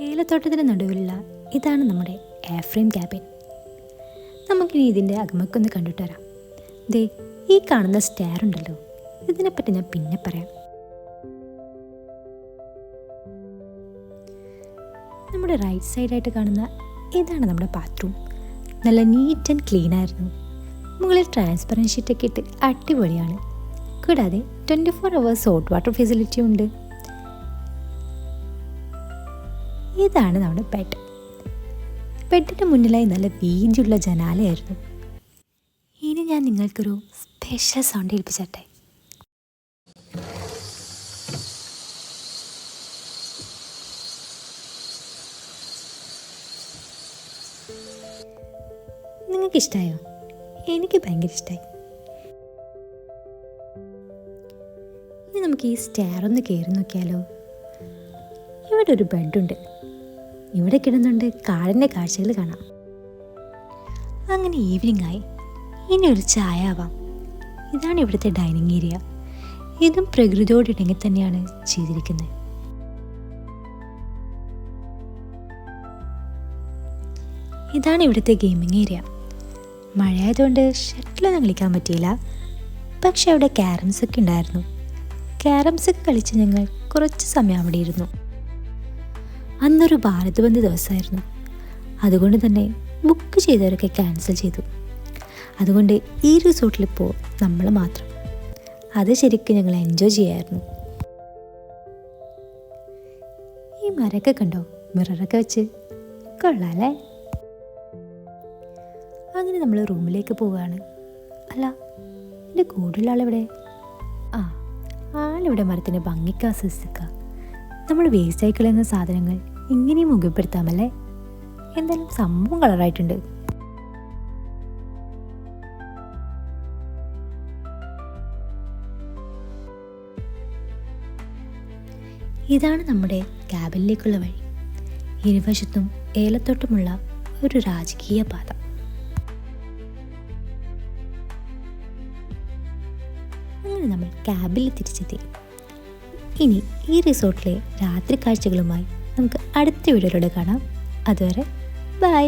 ഏലത്തോട്ടത്തിന് നടുവിലുള്ള ഇതാണ് നമ്മുടെ എയർ ഫ്രെയിം ക്യാബിൻ. നമുക്കിനി ഇതിൻ്റെ അകമൊക്കൊന്ന് കണ്ടിട്ട് വരാം. ദേ ഈ കാണുന്ന സ്റ്റെയർ ഉണ്ടല്ലോ, ഇതിനെപ്പറ്റി ഞാൻ പിന്നെ പറയാം. നമ്മുടെ റൈറ്റ് സൈഡായിട്ട് കാണുന്ന ഇതാണ് നമ്മുടെ ബാത്റൂം. നല്ല നീറ്റ് ആൻഡ് ക്ലീൻ ആയിരുന്നു. മുകളിൽ ട്രാൻസ്പെറൻറ്റ് ഷീറ്റൊക്കെ ഇട്ട് അടിപൊളിയാണ്. കൂടാതെ 24 hours ഹോട്ട് വാട്ടർ ഫെസിലിറ്റി ഉണ്ട്. ഇതാണ് നമ്മുടെ ബെഡ്. ബെഡിൻ്റെ മുന്നിലായി നല്ല വീതിയുള്ള ജനാലയായിരുന്നു. ഇനി ഞാൻ നിങ്ങൾക്കൊരു സ്പെഷ്യൽ സൗണ്ട് ഏൽപ്പിച്ചട്ടെ. നിങ്ങൾക്കിഷ്ടമായോ? എനിക്ക് ഭയങ്കര ഇഷ്ടമായി. ഇനി നമുക്ക് ഈ സ്റ്റെയർ ഒന്ന് കയറി നോക്കിയാലോ. ഇവിടെ ഒരു ബെഡുണ്ട്. ഇവിടെ കിടന്നുകൊണ്ട് കാടിൻ്റെ കാഴ്ചകൾ കാണാം. അങ്ങനെ ഈവനിങ് ആയി. ഇനി ഒരു ചായ ആവാം. ഇതാണ് ഇവിടുത്തെ ഡൈനിങ് ഏരിയ. ഇതും പ്രകൃതിയോട് ഇണങ്ങി തന്നെയാണ് ചെയ്തിരിക്കുന്നത്. ഇതാണ് ഇവിടുത്തെ ഗെയിമിംഗ് ഏരിയ. മഴയായതുകൊണ്ട് ഷട്ടിലൊന്നും കളിക്കാൻ പറ്റിയില്ല. പക്ഷെ അവിടെ ക്യാരംസൊക്കെ ഉണ്ടായിരുന്നു. ക്യാരംസൊക്കെ കളിച്ച് ഞങ്ങൾ കുറച്ച് സമയം അവിടെ ഇരുന്നു. അന്നൊരു ഭാരത് ബന്ദ് ദിവസമായിരുന്നു. അതുകൊണ്ട് തന്നെ ബുക്ക് ചെയ്തവരൊക്കെ ക്യാൻസൽ ചെയ്തു. അതുകൊണ്ട് ഈ റിസോർട്ടിലിപ്പോൾ നമ്മൾ മാത്രം. അത് ശരിക്കും ഞങ്ങൾ എൻജോയ് ചെയ്യായിരുന്നു. ഈ മരമൊക്കെ കണ്ടോ, മിററൊക്കെ വെച്ച് കൊള്ളാല്ലേ. അങ്ങനെ നമ്മൾ റൂമിലേക്ക് പോവുകയാണ്. അല്ല, എൻ്റെ കൂടുതലുള്ള ആളെവിടെ? ആളിവിടെ മരത്തിൻ്റെ ഭംഗിക്ക് ആസ്വദിക്കുക. നമ്മൾ വേസ്റ്റ് ആയി കളയുന്ന സാധനങ്ങൾ ഇങ്ങനെയും മുഖപ്പെടുത്താമല്ലേ. എന്തായാലും സംഭവം കളറായിട്ടുണ്ട്. ഇതാണ് നമ്മുടെ ക്യാബിനിലേക്കുള്ള വഴി. ഇരുവശത്തും ഏലത്തോട്ടമുള്ള ഒരു രാജകീയ പാത. അങ്ങനെ നമ്മൾ ക്യാബിൽ തിരിച്ചെത്തി. ഇനി ഈ റിസോർട്ടിലെ രാത്രി കാഴ്ചകളുമായി നമുക്ക് അടുത്ത വീഡിയോയിലൂടെ കാണാം. അതുവരെ ബൈ.